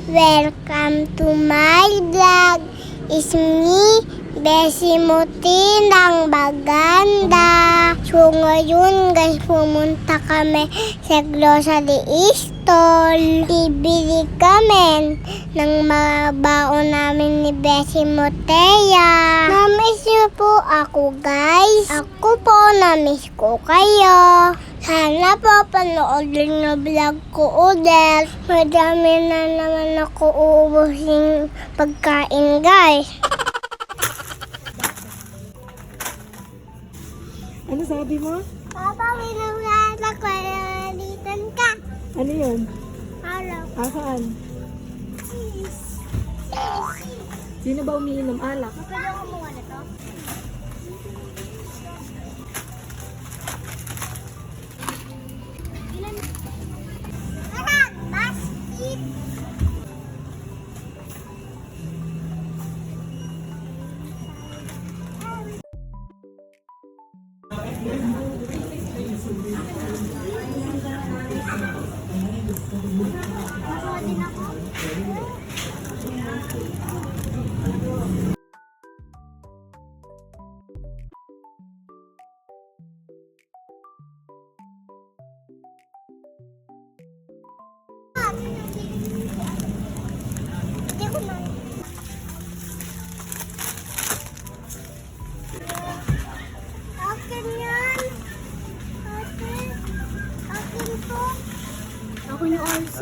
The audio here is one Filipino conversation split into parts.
Welcome to my vlog. It's me, Bessie Muti ng Baganda. So ngayon guys, pumunta kami sa grocery store. Bibili kami ng mga baon namin ni Bessie Motea. Namiss niyo po ako guys. Ako po, namiss ko kayo. Sana po panoodin na vlog ko ulit. Madami na naman ako uubusin pagkain guys. Ano sabi mo? Papa, winawala ko nalitan ka. Ano yun? Hello. Saan? Sino ba umiinom alak? Pwede ko kumuha na to? Anak, basket! Kukuha din ako. Hindi ko na. Akin yan. Akin to. Ako yung RC.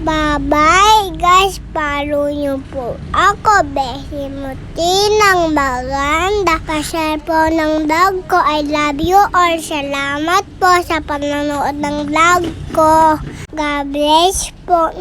Bye-bye guys, follow nyo po ako, Bessie Muti ng Baganda. Pa-share po ng vlog ko. I love you all. Salamat po sa panonood ng vlog ko. God bless po.